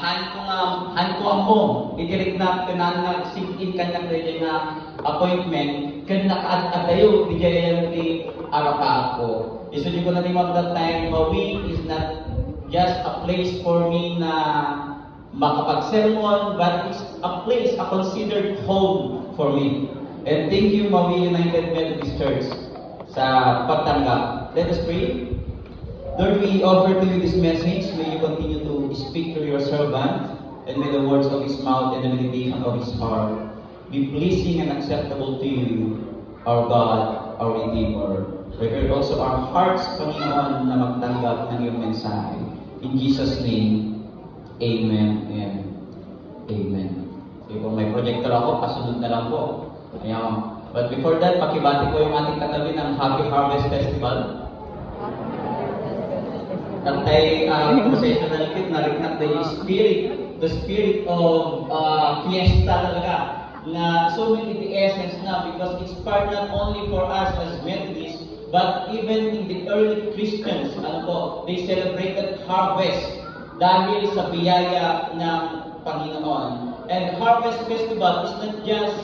han ko among idirig na kanan nga sit-in kanyang dili nga appointment kan nakaadayo di jaya ti arapa ako. Isudi ko na ni that time, Maui is not just a place for me na makapag-sermon, but it's a place, a considered home for me. And thank you, Maui United Methodist Church, sa pagtanggap. Let us pray. Lord, we offer to you this message. May you continue to speak through your servant, and may the words of his mouth and the meditation of his heart be pleasing and acceptable to you, our God, our Redeemer. Prepare also our hearts, Panginoon, na magtanggap ng iyong mensahe. In Jesus' name, Amen and Amen. So kung may projector ako, kasunod na lang po. Ayan. But before that, pakibati ko yung ating katabi ng Happy Harvest Festival. Kantay processional kit, nariknat na yung the spirit of fiesta talaga. Na so many the essence na, because it's part not only for us as Methodists, but even in the early Christians, they celebrated harvest dahil sa biyaya ng Panginoon. And Harvest Festival is not just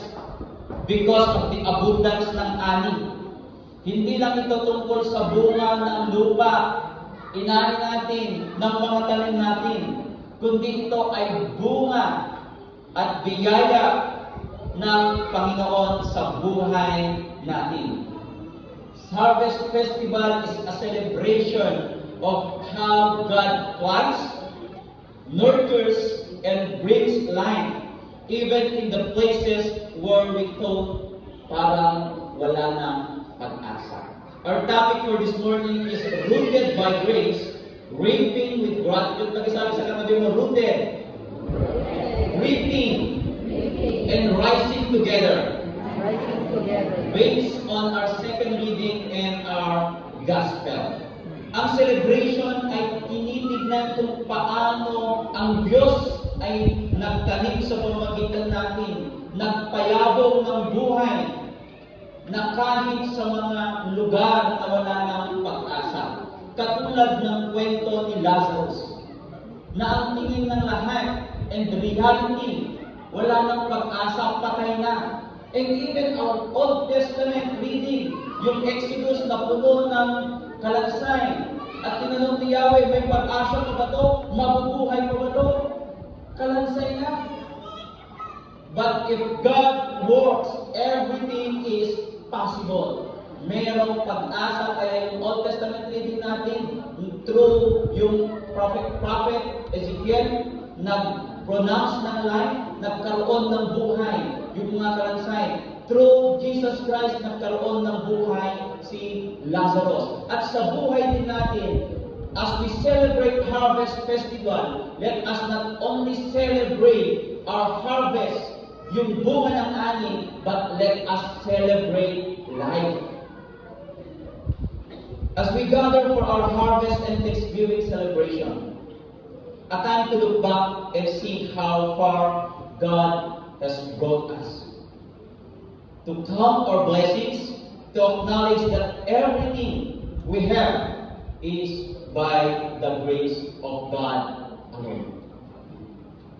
because of the abundance ng ani. Hindi lang ito tungkol sa bunga ng lupa, inani natin, ng mga tanim natin, kundi ito ay bunga at biyaya ng Panginoon sa buhay natin. Harvest Festival is a celebration of how God plants, nurtures, and brings life, even in the places where we thought parang wala nang pag-asa. Our topic for this morning is rooted by grace, reaping with gratitude. Pag-isabi sa katabi mo, rooted, reaping, and rising together. Based on our second reading and our gospel. Ang celebration ay tinitignan kung paano ang Diyos ay nagtanim sa pamamagitan natin, nagpayabong ng buhay, na kahit sa mga lugar na wala ng pag-asa. Katulad ng kwento ni Lazarus, na ang tingin ng lahat and the reality, wala ng pag-asa, patay na. And even our Old Testament reading, yung Exodus na puno ng kalansay, at tinanong ni Yahweh, may pag-asa pa ba ito? Mabubuhay pa ba ito? Kalansay na. But if God works, everything is possible. Mayroong pag-asa, kaya yung Old Testament reading natin, through yung prophet Ezekiel, nag-pronounce ng life, nagkaroon ng buhay, yung mga kalansay. Through Jesus Christ, nagkaroon ng buhay si Lazarus. At sa buhay din natin, as we celebrate Harvest Festival, let us not only celebrate our harvest, yung bunga ng ani, but let us celebrate life. As we gather for our harvest and Thanksgiving celebration, a time to look back and see how far God has brought us. To count our blessings, to acknowledge that everything we have is by the grace of God alone.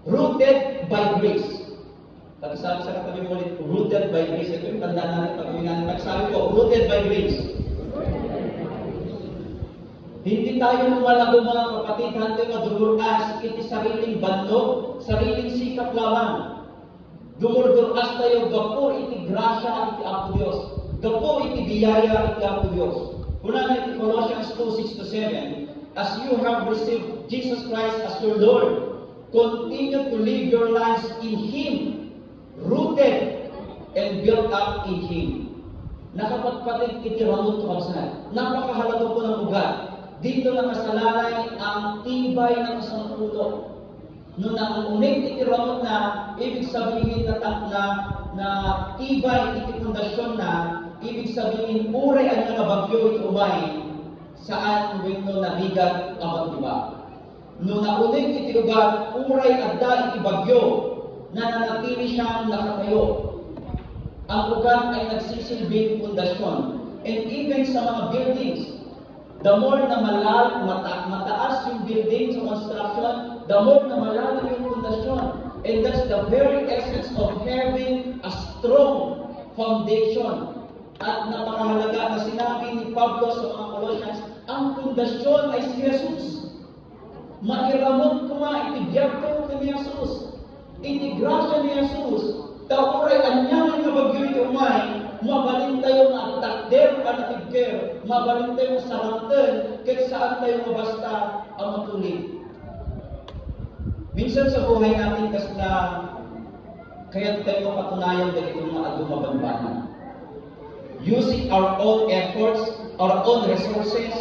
Rooted by grace. Pag-sabi sa katabi mo ulit, rooted by grace. Ito yung tandaan natin pag-uwi natin. Pag-sabi ko, rooted by grace. Hindi tayo lumalago mga kapatid, hante madumuras, iti sariling bandog, sariling sikap lamang. Dumurduras tayo, gapo iti grasya iti Apo Diyos. Gapo iti biyaya iti Apo Diyos. Una na iti Colossians 2:6-7, as you have received Jesus Christ as your Lord, continue to live your lives in Him, rooted and built up in Him. Nakapagpatid iti ramon to kapsat. Napakahalaga po ng ugat. Dito nakasalalay ang tibay ng isang puno. Nung naungunig iti ramon na, ibig sabihin na tibay iti pundasyon na, ibig sabihin uray ang nangabagyo iti umay, saan wino nabigat ang diba. Nung naunig iti lugar, uray adda iti bagyo, na nanatili siyang nakatayo. Ang ugat ay nagsisilbing pundasyon. And even sa mga buildings, The more na mataas yung building sa construction, the more na malalim yung pundasyon. And that's the very essence of having a strong foundation. At napakahalaga na sinabi ni Pablo sa mga Colossians, ang pundasyon ay si Jesus. Mairamot ko nga, itibiyag ko ni Jesus. Itigrasya ni Jesus. Tauray, anyaman nga bagyo ito umay, mabalin tayo nga takder panatigker, mabalin tayo saranten, kahit saan tayo mabasta ang matulig. Minsan sa buhay natin kasi na kaya tayo mapatunayan dahil itong mga adumabanbanan. Using our own efforts, our own resources,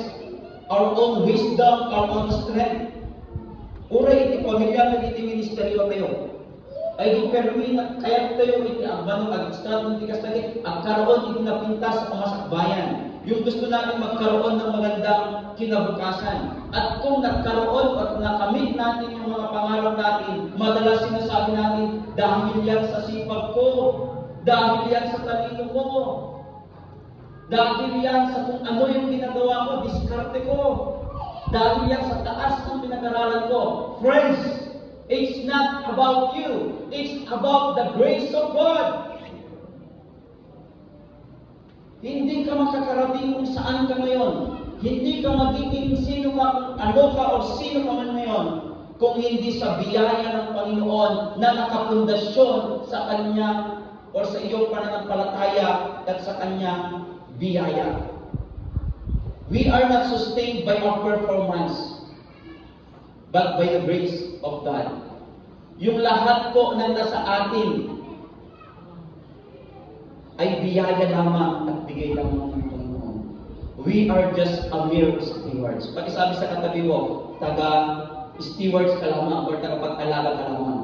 our own wisdom, our own strength. Uray, iti pamilya ng iti ministeryo tayo. Ay di permi na kaya tayo iti agbanong agstad ng tikas lagi agkaroon iti napintas sa pamasakbayan. Yung gusto natin magkaroon ng magandang kinabukasan. At kung nagkaroon at nakamit natin yung mga pangarap natin, madalas sinasabi natin, dahil yan sa sipag ko, dahil yan sa talino ko, dahil yan sa kung ano yung ginagawa ko, diskarte ko, dahil yan sa taas ng pinag-aralan ko. Friends, it's not about you. It's about the grace of God. Hindi ka makakarating kung saan ka ngayon. Hindi ka magiging sino ka, kung ano ka o sino ka man ngayon, kung hindi sa biyaya ng Panginoon na nakapundasyon sa Kanya o sa iyong pananampalataya at sa Kanyang biyaya. We are not sustained by our performance, but by the grace of God. Yung lahat po na nasa atin ay biyaya lamang at bigay lamang ng Panginoon. We are just a mere stewards. Pakisabi sa katabi mo, taga-stewards ka lamang or taga-pag-alaga ka lamang.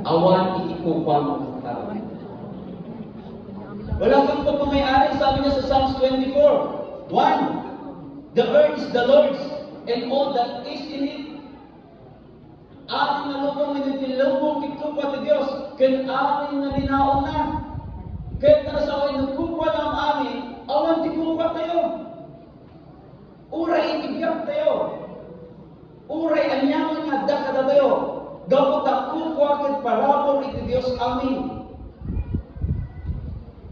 Awan itikupa mo ka. Wala kang pagmamayari, sabi niya sa Psalms 24. 1. The earth is the Lord's, and all that is in it. Ating na lupang minipilubong kitupa ti Diyos, ken ating na linaon na. Kahit na sa akin nagkupa ng amin, awan ti kupa tayo. Uray itibiyag tayo. Uray anyaman nga dakada tayo. Gapot ang kupa ken parabor iti Diyos amin.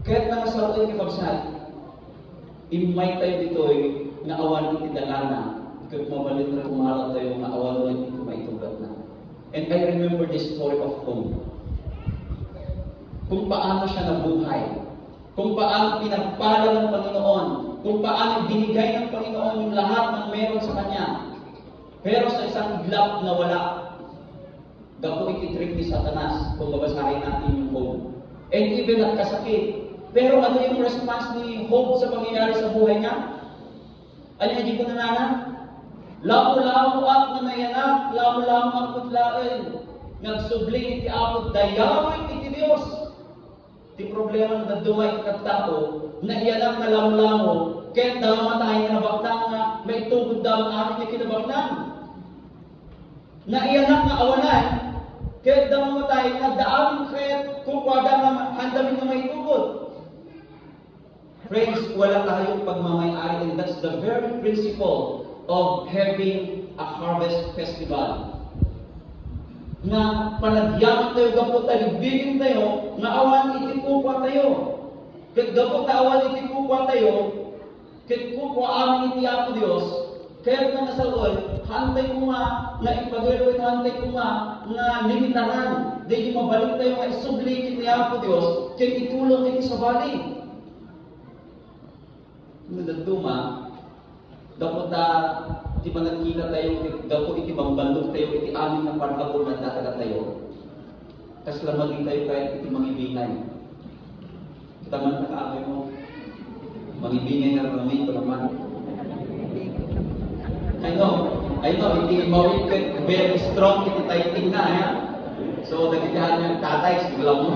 Kahit na sa akin kipagsabi, imay tayo dito'y nga awan iti dalana. Kahit mabalit na kumalat tayo nga awan iti maitugat na. And I remember this story of Job. Kung paano siya nabuhay. Kung paano pinagpala ng Panginoon. Kung paano binigay ng Panginoon yung lahat ng meron sa Kanya. Pero sa isang iglap na wala, gapo iti-trick ni Satanas kung babasahin natin yung Job. And even at kasakit. Pero ano yung response ni Job sa pangyayari sa buhay niya? Ano yung hindi ko nanana? Lamo-lamo at nanayanak, lamo-lamo ang putlain. Nagsubling iti apod, dayawin iti Diyos. Ti problema na dumay iti tao, na iyanak na lamo-lamo, kahit damatay na nabaknang nga, may tugod daw ang amin niya kinabaknang. Na iyanak na awanan, kahit damatay na daamin kahit kukwada na handamin na may tugod. Friends, wala tayong pagmamayari, and that's the very principle of having a harvest festival. Nga panagyaman tayo, gapot tayo, bigin tayo, nga awan itikupa tayo. Kat gapot na awan itikupa tayo, kat kupa amin itiyapo Diyos, kaya na nasawal, hantay ko nga ipagalo ito, hantay ko nga limitaran, dahil mabalik tayo nga isubli itiyapo Diyos, kaya itulong ito sa balik. Nagduma, dapat di ba nagkita tayo, dapat iti bambandok tayo, iti amin ng parkabol na dataga tayo. Kasi lamagin tayo kahit iti mangibingay. Kita man nakaagay mo, mangibingay na ramay ko naman. I know, iti mawit ka, very strong, iti taiting na, ya. So, nagkikahan yung tatay, sigla mo.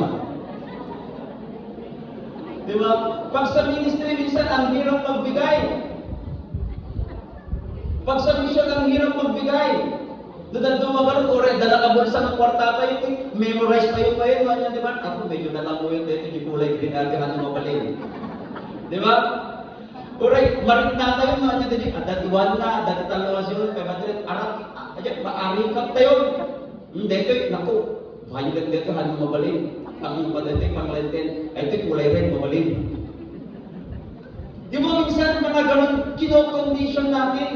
Diba? Pag sa ministry, minsan, ang hirap magbigay. Pag sa mission, ang hirap magbigay. Doon dumagal, ore, dala ka bulsa ng kwarta tayo, memorize tayo kayo, ano, di ba? Ako, medyo nalang mo yun, dito, yung kulay green, ano mapaling. Di ba? Alright, marit na tayo na niya din. Ada tuwan na, ada taluasyon, pagkatapos arak, aja maarikap tayo. Dito, naku, banyak dito hal mabalin. Ang padete panglenten, ay ito kulay red mabalin. Di ba minsan mga ganun kino-condition natin?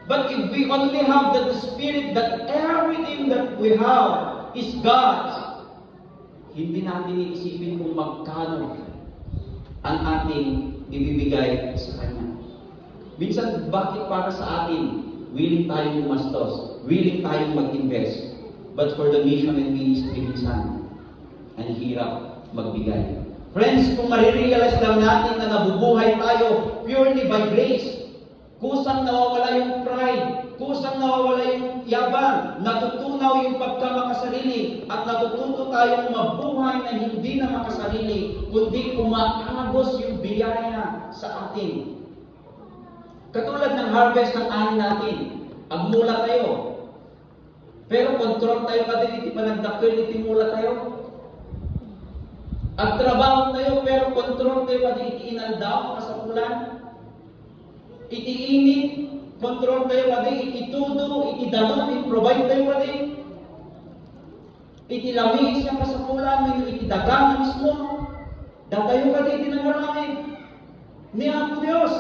But if we only have the Spirit that everything that we have is God's, hindi natin iisipin kung magkano ang ating ibibigay sa Kanya. Minsan, bakit para sa atin, willing tayong gumastos, willing tayong mag-invest, but for the mission and ministry, minsan, ang hirap magbigay. Friends, kung marirealize lang natin na nabubuhay tayo purely by grace, kusang nawawala yung pride, kusang nawawala yung yabang, natutunaw yung pagkamakasarili, at natututo tayong mabuhay na hindi na makasarili, kundi umaagos yung biyaya sa atin. Katulad ng harvest ng ani natin, agmula tayo. Pero control tayo kadin, iti panagdakil, iti mula tayo. Agtrabaho tayo, pero control tayo kadin, iti inaldaw, kasapulan. Iti init, control tayo kadin, iti tudo, iti danon, iti provide tayo kadin. Iti lamis na kasapulan, iti dagang mismo. Datayo kadin, iti nangarangin. Ni Apo Diyos.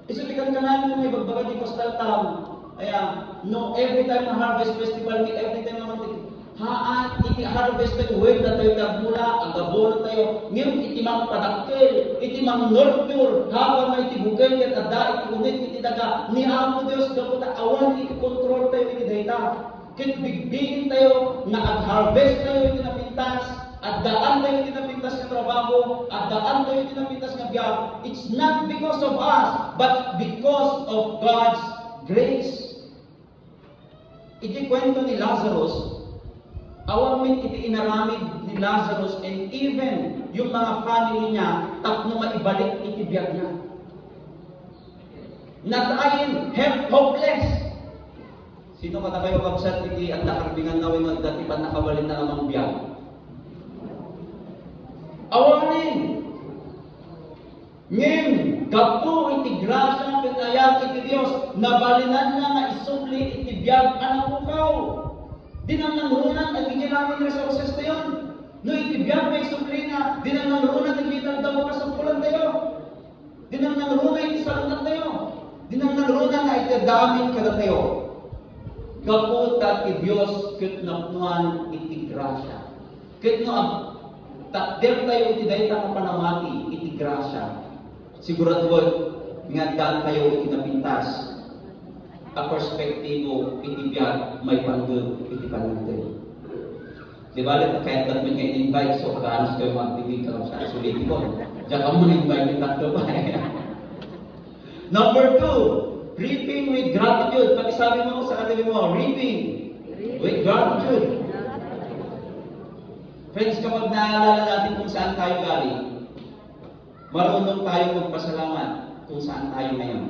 Isulikan ka namin kung may bagbaga di Coastal Town. Ayan, no, every time na harvest festival, every time naman haan, iti harvest tayo, wait na tayo nagmula, ang gabono tayo, ngayon iti mang padakil, iti mang nurture, habang may iti bukay, at ada, iti unit, iti daga, ni Apo Diyos, kaputa, awan, iti control tayo, iti dayta. Kit bigbigin tayo, na ag-harvest tayo, iti napintas, at daan tayo iti napintas ng trabaho, at daan tayo iti napintas ng biyag. It's not because of us, but because of God's grace. Iti kwento ni Lazarus, awamin iti inaramid ni Lazarus, and even yung mga family niya, tapno maibalik iti biyag niya. Natayin, hopeless. Sino katakay magkabsat iti at nakarbingan nawin at dati pa nakabalin na namang biyag? Awanin! Ngayon, gapo iti grasya pinayag iti Diyos, nabalinan na nga isubli iti biyag anak ukaw. Dinanangrunan at ginamit resources na yun. No iti biyag may isubli nga, dinanangrunan at ginamit daw kasumpulan tayo. Dinanangrunan iti salunat tayo. Dinanangrunan na iti damin kada tayo. Gapo iti Diyos kit napnuan iti grasya. Kit no takder tayo iti dayta kapanamati iti grasya. Sigurado nga daan tayo iti napintas. A perspektibo iti biyag may panggod iti panagday. Di ba? Kahit ba't may invite, so kakanos kayo magtigil ka sa sulit ko. Diyan ka muna invite yung tatlo pa. Number 2, reaping with gratitude. Pati sabi mo sa katabi mo, reaping with gratitude. Friends, kapag naalala natin kung saan tayo galing, marunong tayo magpasalamat kung saan tayo ngayon.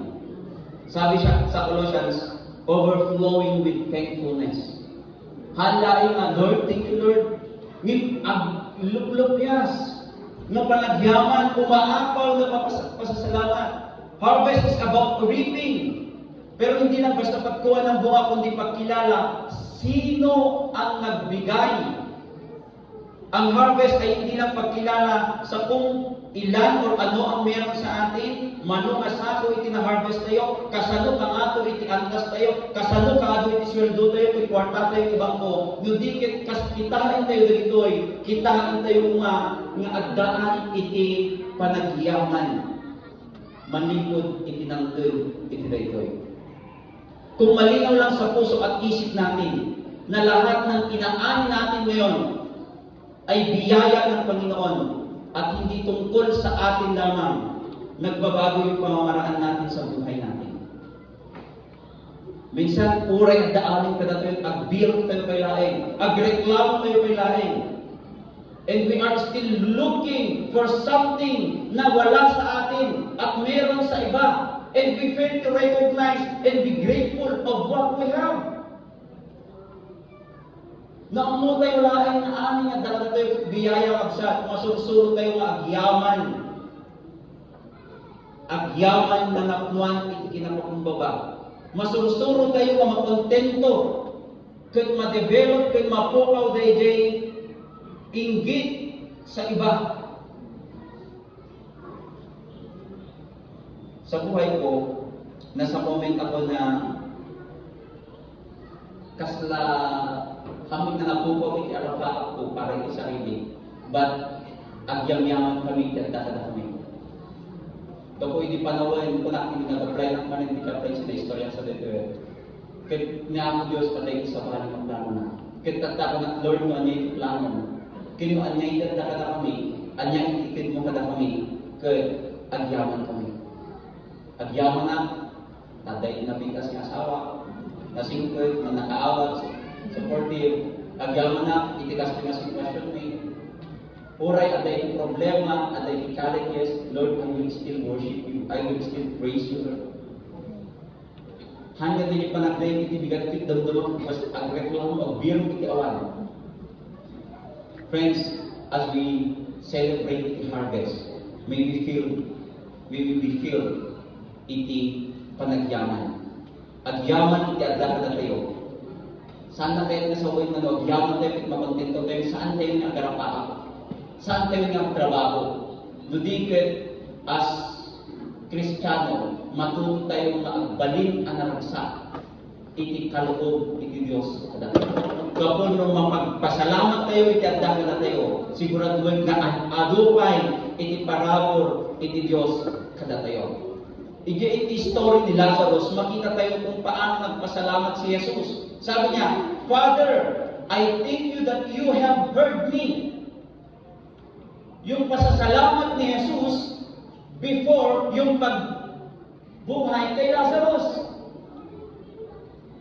Sabi siya sa Colossians, overflowing with thankfulness. Halain nga, Lord, thank you, Lord. Lup-lup-yas, na panagyaman, umaapaw na pasasalamat. Harvest is about reaping. Pero hindi lang basta pagkuha ng bunga, kundi pagkilala sino ang nagbigay. Ang harvest ay hindi lang pagkilala sa kung ilan o ano ang meron sa atin, mano nga sako iti na-harvest tayo, kasano ka ato iti antas tayo, kasano ka ato iti sweldo tayo, iti kwarta tayo, iti bangko, nudikit kitaan tayo dito'y, kitaan tayo nga agdaan iti panagyaman, manipod iti nangtod iti dito'y. Kung malinaw lang sa puso at isip natin, na lahat ng inaan natin ngayon, ay biyaya ng Panginoon at hindi tungkol sa atin lamang, nagbabago yung pamamaraan natin sa buhay natin. Minsan, uray at daanin ka natin, agbirong tayo kay laing, agreklamo tayo kay laing. And we are still looking for something na wala sa atin at meron sa iba. And we fail to recognize and be grateful of what we have. Naamo tayo laing na aning at dala tayo biyaya kabsat, masursuro tayo nga agyaman agyaman na napnuan iti kinapakumbaba. Masursuro tayo ka makontento, kat ma-develop, kat mapukaw dayjay inggit sa iba. Sa buhay ko, nasa moment ako na kasla kami na napupaw iti arapat ko para iti sarili. But agyam-yaman kami iti adda kami. Dako iti panawen ko na hindi nag-apply ng manin iti apply sa istorya sa dito. Ket niya ang Diyos patay sa bahay ng plano na. Ket tatta ko na Lord mo anya iti plano mo. Kino anya iti adda kami, anya iti mo kada kami, ket agyaman kami. Agyaman na taday nabigas nga asawa, nasingkot, manakaawat, supportive, agyaman na, itikas nga sitwasyon may uray, aday problema, aday challenges, Lord, I will still worship you, I will still praise you, Lord. Hanggang din yung panagday, itibigat kit damdamang, mas agreklamo, agbirong iti awan. Friends, as we celebrate the harvest, may we be filled iti panagyaman. Agyaman iti adda na tayo. Saan na tayo nasawin na no? Agyaman tayo iti makontento tayo. Saan tayo nga agarapaan? Saan tayo nga trabaho? Nudikit as Kristiyano, matuto tayo maagbalin ang naragsak iti kaloob iti Diyos kada tayo. Kapag nung mapagpasalamat tayo iti adda na tayo, siguraduhin nga adupay iti parabor iti Diyos kada tayo. Iti story ni Lazarus, makita tayo kung paano nagpasalamat si Jesus. Sabi niya, Father, I thank you that you have heard me. Yung pasasalamat ni Jesus before yung pagbuhay kay Lazarus.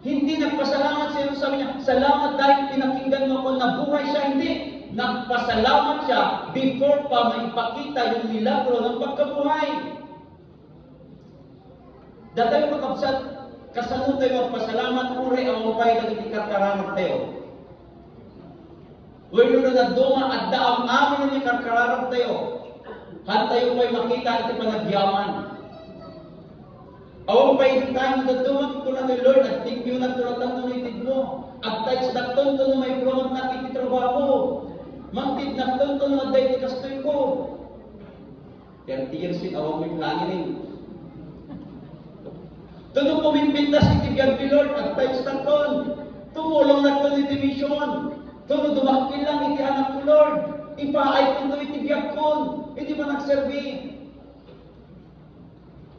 Hindi nagpasalamat si Jesus. Sabi niya, salamat dahil pinakinggan mo ko na buhay siya. Hindi. Nagpasalamat siya before pa maipakita yung milagro ng pagkabuhay. Datay makapsat, kasano tayo magpasalamat, uri ang upay na ikarkaramat tayo. Uy, nung nagduma at daam amin na ikarkaramat tayo. Hantayo pa'y makita iti panagyaman. Awang pa'y iti tayo nagduma, ito na ni Lord, at thank you na tulatan na itid mo. At tayo sa dakton to na may promat na iti trabaho. Mangtid na dakton to na dahi iti kastoy ko. 30 years din, awang may plangin rin. Tunong pumimpintas iti biyag ni Lord at tayo sa takon. Tumulong na ito iti mission. Tunong dumakil lang iti anak ko Lord. Ipaay ko iti biyag kon. Hindi ba nagservi?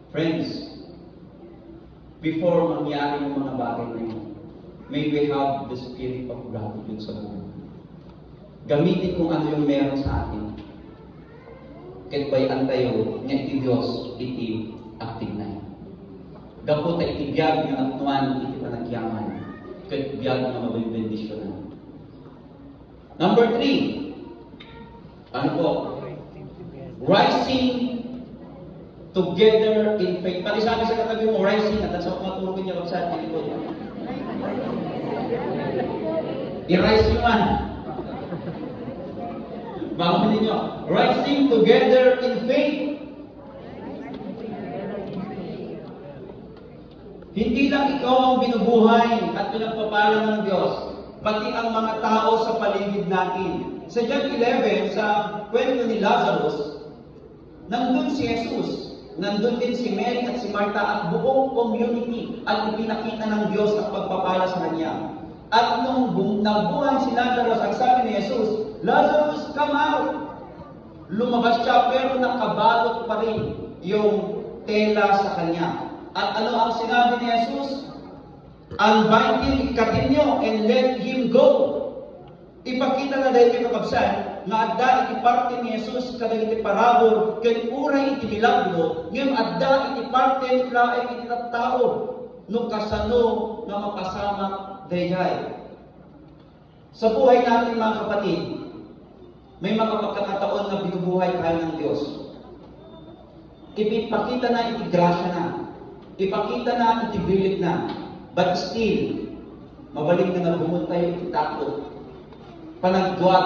Friends, before mangyari yung mga bagay na yun, may we have the spirit of gratitude sa buhay. Gamitin kung ano yung meron sa atin. Kahit ba'y antayo, niya iti Diyos, iti active na yun. Gapot ay itibiyag ng atnuan, iti panagyaman. Kahit biyag na mabibendisyonan. Number 3. Ano po? Rising together in faith. Pati sabi sa katabi mo, rising, at sa kumatulogin niya sa atin ito. I-rise nyo man. Bangon ninyo. Rising together in faith. Hindi lang ikaw ang binubuhay at pinagpapala ng Diyos, pati ang mga tao sa paligid natin. Sa John 11, sa kwento ni Lazarus, nandun si Jesus, nandun din si Mary at si Martha at buong community at ipinakita ng Diyos ang pagpapala sa kanya. At nung nabuhay si Lazarus, ang sabi ni Jesus, Lazarus, come out! Lumabas siya pero nakabalot pa rin yung tela sa kanya. At ano ang sinabi ni Jesus? Unbind him, ikatin nyo, and let him go. Ipakita na dahil yung kakabsan, nga adda iti parte ni Jesus kada iti parabor, kaya uray iti milagro, ngayon adda iti parte ni laing iti tao, nung kasano na mapasama dayjay. Sa buhay natin mga kapatid, may mga pagkakataon na binubuhay tayo ng Diyos. Ipipakita na iti grasya na. Ipakita na iti bilit na, but still, mabalik na nabumun tayo iti takot. Panagduwa,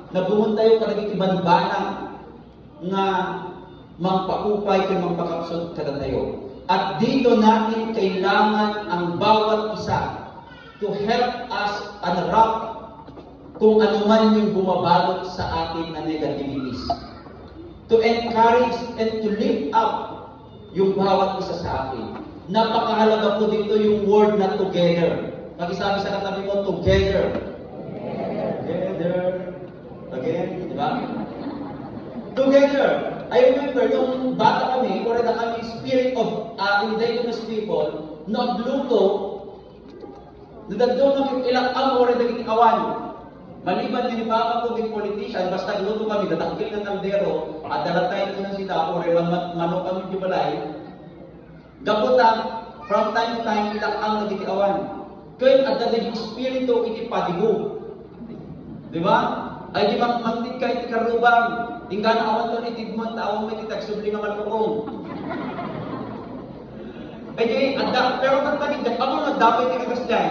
nabumun tayo kada iti banbanang nga mangpaupay kay mangpakapsot kada tayo. At dito natin kailangan ang bawat isa to help us unwrap kung ano man yung bumabalot sa atin na negativities. To encourage and to lift up yung bawat isa sa atin. Napakahalaga po dito yung word na together. Pag-isabi sa katabi mo, together. Together. Again, di ba? Together. I remember, nung bata kami, or na kami spirit of indigenous people, nagluto, nagdoon kami ilang or naging awan. Maliban din pa ako ng politician, basta luto kami, dadakil ng kaldero, at dalatay ko ng sida, or manok kami di balay. Gaputan, from time to time, ilang ang naging awan. Kaya at naging spirito, iti padigo. Di ba? Ay di magmantit ka iti karubang. Tingga na awan to itidmon, taawang may titagsubli nga malukong. Ay di, pero pagpagin, ako nagdapay iti kagasday.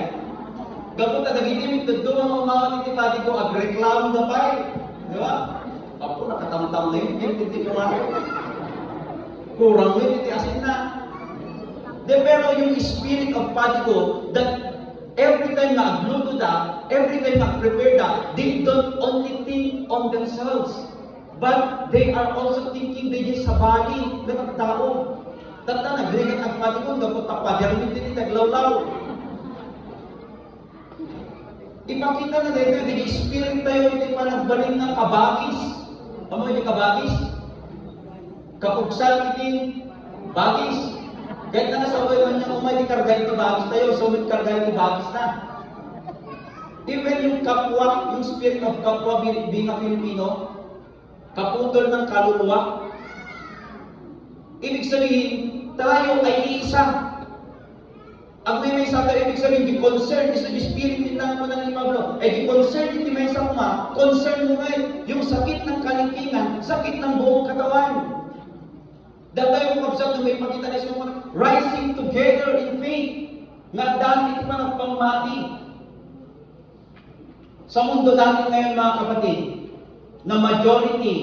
Gapot na nagigimit, doon ang umawan iti padigo, agreklamo na pa eh. Di ba? Apo, nakatamtam na yun, iti kurang. Kurang yun, iti asin na. De, pero yung spirit of padigo, that every time na agluto da, every time na prepare da, they don't only think on themselves, but they are also thinking din sa bali ng tao. Tata, nagrigat ang padigo, gapot tapadirmin din taglawlaw. Ipakita na dito, din spirit tayo, hindi pa nagbaling ng kabagis. Ano yung kabagis? Kapugsal itin, bagis. Kahit na nasabay man niya, umay di kargay ti bagis tayo, sumit kargay ti bagis na. Even yung kapwa, yung spirit of kapwa being a Filipino, kaputol ng kaluluwa, ibig sabihin, tayo ay iisa. Ang may isa tayo, ibig sabihin, di concern, isa di spirit nitang mo ng Pablo, ay di concern, di may isa kuma, concern mo ngayon, yung sakit ng kalingkingan, sakit ng buong katawan. Dahil tayo kung kapsat na may pakita na isang rising together in faith, nga dahil ito pa ng pangmati. Sa mundo natin ngayon mga kapatid, na majority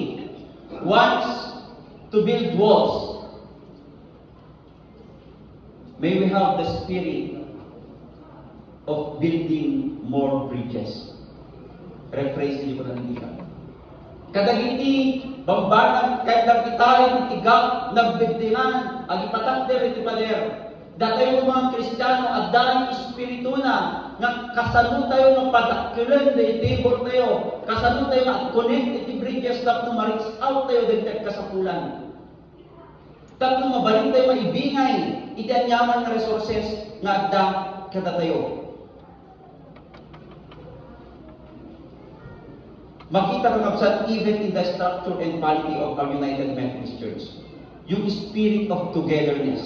wants to build walls. May we have the spirit of building more bridges. Rephrase niyo ko lang dito. Kadagiti, bambanang, kahit nagkitahin, igap, nagbigtingan, ang ipatakder, itipader. Datay yung mga Kristiyano, at dahil espiritu na, nga kasano tayo ng padakilan, na itibor tayo, kasano tayo nga connect, iti bridges, tapos ma-reach out tayo, dagdag kasapulan. Tapos mabaling tayo maibingay, iti anyaman na resources, nga agda kada tayo. Makita ko kapsat even in the structure and quality of our United Methodist Church. Yung spirit of togetherness.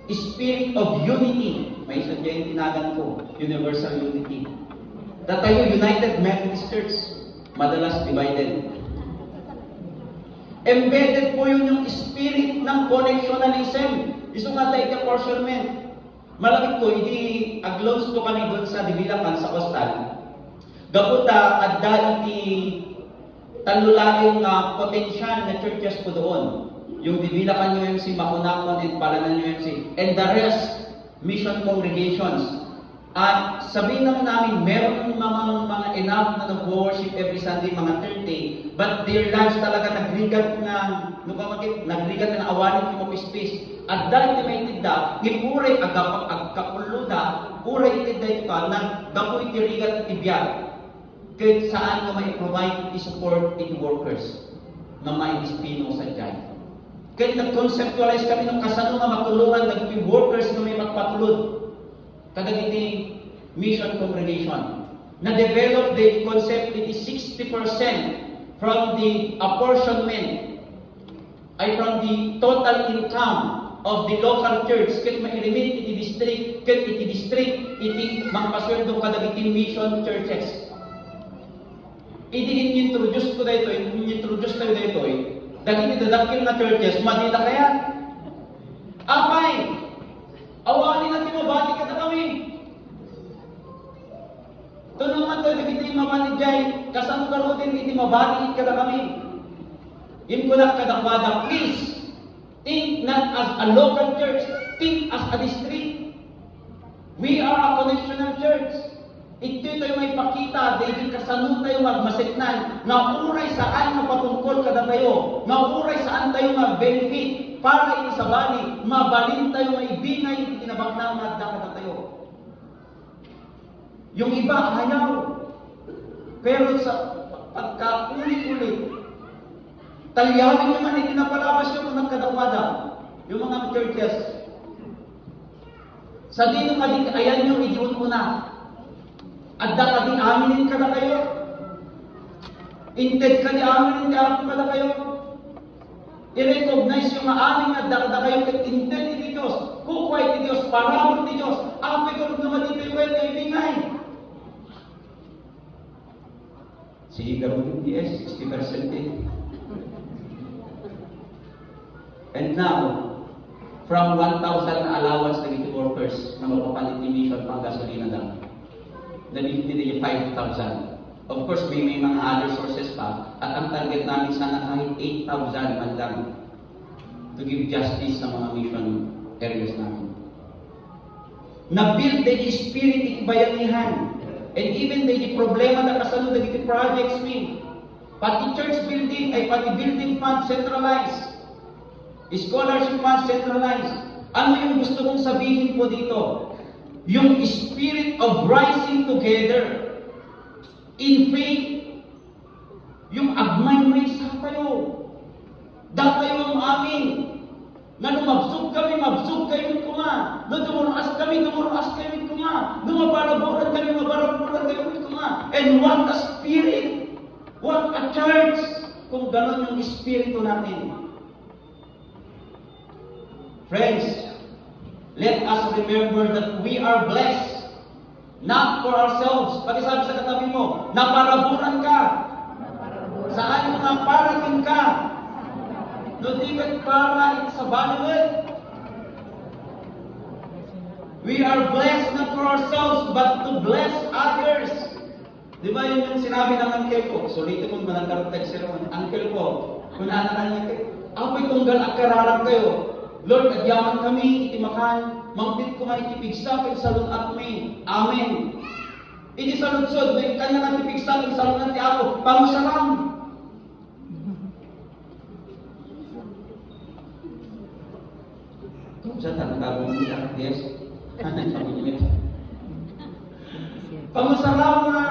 Spirit of unity. May isa dyan tinagan ko, universal unity. Na tayo United Methodist Church, madalas divided. Embedded po yun yung spirit ng connectionalism. Iso nga tayo apportionment. Malapit ko, hindi aglons ko kami doon sa dibilakan sa Coastal. Gaputa at iti talulaing potensyal na churches po doon. Yung bibilakan nyo yung si Mahunakon and Palanan nyo yung si and the rest mission congregations. At sabihin naman namin, meron mga enough na nag-worship every Sunday, mga 30, but their lives talaga nagrigat ng awanin ng opistis. At dahil may tinda, ipuray agkapuluda, puray itid na ito na gapoy tirigat itibiyag. Kahit saan ka may provide i-support in workers na may ispino sa dyan. Kahit nag-conceptualize kami ng kasano nga matulungan naging workers na may magpatulod. Kadagiti mission congregation. Na-develop the concept it is 60% from the apportionment ay from the total income of the local church. Kahit ma-eliminate iti district, kahit iti district, iti magpasweldo kadagiti mission churches. I-introduce ko dito, i-introduce tayo dito, dahil idadakil na churches, madita kaya? Apay! Awanin natin mabati ka na kami. Ito naman tayo, hindi mamanigay, kasano karotin, hindi mabati ka na kami. Yun ko na kadakwada, please, think not as a local church, think as a district. We are a connectional church. Ito tayo may pakita, dahil kasanong tayo magmasetnan, na uray saan mapatungkol kada tayo, na uray saan tayo mag-benefit, para ini sa bali, mabalin tayo maibingay, tinabaknang madda kada tayo. Yung iba, ayaw. Pero sa pagka-ulit-ulit, talyawin nyo man, itinapalabas nyo kung nagkadawada, yung mga churches. Sa dito kadi, ayan nyo, idiyon mo na. At kadi aminin ka na kayo. Inted kadi aminin ka na kayo. I-recognize yung maamin at da kayo kay inted ni Diyos. Kukway ni Diyos, paramot ni Diyos. Apoy ko naman dito yung kay bingay. Si WPS, 60% eh. And now, from 1,000 na allowance na dito workers na magpapalit ni mission pang gasolina lang, nabibili nila 5,000. Of course, may mga other sources pa. At ang target namin sana kahit 8,000 man lang to give justice sa mga mission areas namin. Na-build the spirit bayanihan. And even the problema na kasunod na dito projects min. Pati church building ay pati building fund centralized. Scholarship fund centralized. Ano yung gusto kong sabihin po dito? Yung spirit of rising together in faith, yung agmay-may sa tayo. Dahil yung amin, na lumabsog kami kuma. Na dumuruas kami kuma. Na mabaraburan kami kuma. And what a spirit! What a church! Kung ganon yung espiritu natin. Friends, let us remember that we are blessed, not for ourselves. Pati sabi sa katabi mo, naparaburan ka. Saan mo naparating ka? No di ba't para sa Bollywood? We are blessed not for ourselves, but to bless others. Di ba yun yung sinabi ng uncle ko? Sulitin mo ba ng karoteg sir? Uncle ko, kung anak niya, apoy tunggal akararang kayo. Lord, agyaman kami, itimakan, mangpit ko man itipigsakin sa lunat mi. Amen. Iti sa lutsod, may kanya nga tipigsakin sa lunat ti ako, pamusaram. Kung sa tanong mo sa yes? Pamusaram na,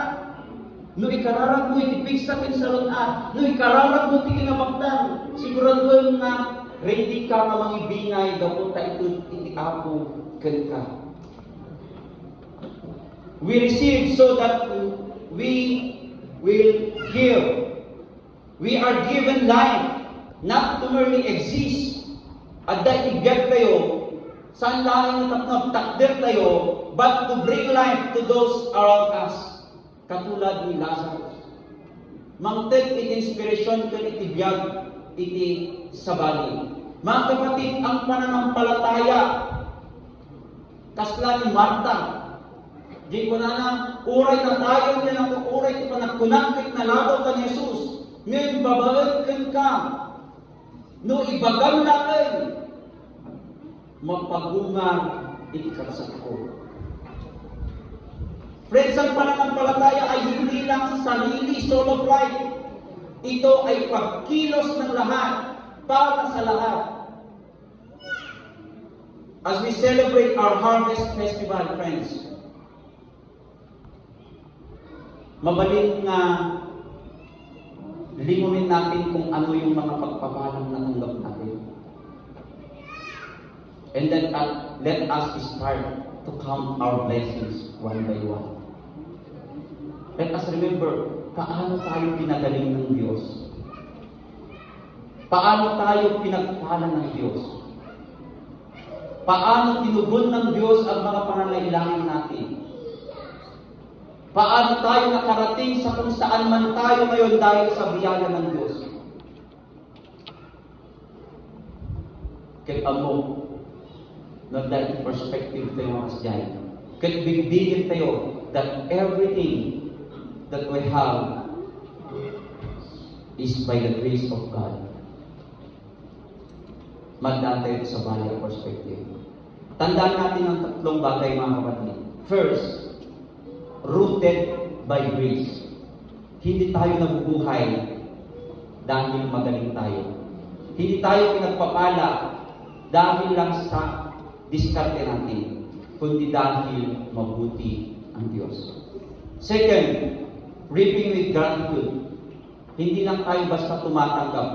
no ikararag mo itipigsakin sa lunat, no ikararag mo ti kinabagdan, sigurado na ready ka na mangibingay, dapunta ito iti-apo ka. We receive so that we will give. We are given life, not to merely exist. At dahil igag tayo, saan lang yung takder tayo, but to bring life to those around us. Katulad ni Lazarus. Mangteg iti-inspiration ka iti-biyag, iti sabali. Mga kapatid, ang pananampalataya, kasla ni Marta, di ko na uray na tayo niya ng uray ito na kunakit na labaw ka ni Jesus. Ngayon, babalag ka. No, ibagal na kayo. Magpagungan, ikikarasat ko. Friends, ang pananampalataya ay hindi lang sarili, solo pride. Ito ay pagkilos ng lahat, para sa lahat. As we celebrate our Harvest Festival, friends, mabalik na lingunin natin kung ano yung mga pagpapalang natanggap natin. And then let us start to count our blessings one by one. Let us remember, paano tayo pinagaling ng Diyos? Paano tayo pinagpala ng Diyos? Paano tinugon ng Diyos ang mga pangangailangan natin? Paano tayo nakarating sa kung saan man tayo ngayon dahil sa biyaya ng Diyos? Kaya amo, nagdahil perspective tayo mga kasyay. Kaya bigyan tayo that everything that we have is by the grace of God. magdaan tayo sa valley of perspective. Tandaan natin ang tatlong bagay, mga kapatid. First, rooted by grace. Hindi tayo nabubuhay dahil magaling tayo. Hindi tayo pinagpapala dahil lang sa diskarte natin, kundi dahil mabuti ang Diyos. Second, reaping with gratitude. Hindi lang tayo basta tumatanggap.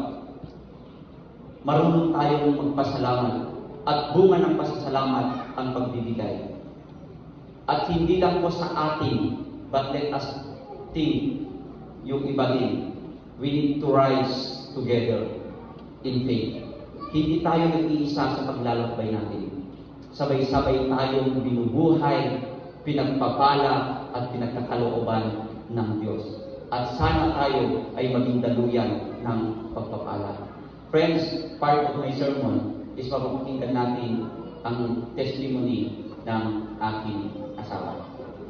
Marunong tayong magpasalamat at bunga ng pasasalamat ang pagbibigay. At hindi lang po sa atin, but let us think yung iba din. We need to rise together in faith. Hindi tayo nag-iisa sa paglalakbay natin. Sabay-sabay tayong binubuhay, pinagpapala at pinagkakalooban ng Diyos. At sana tayo ay maging daluyan ng pagpapala. Friends, part of my sermon is papakinggan natin ang testimony ng aking asawa.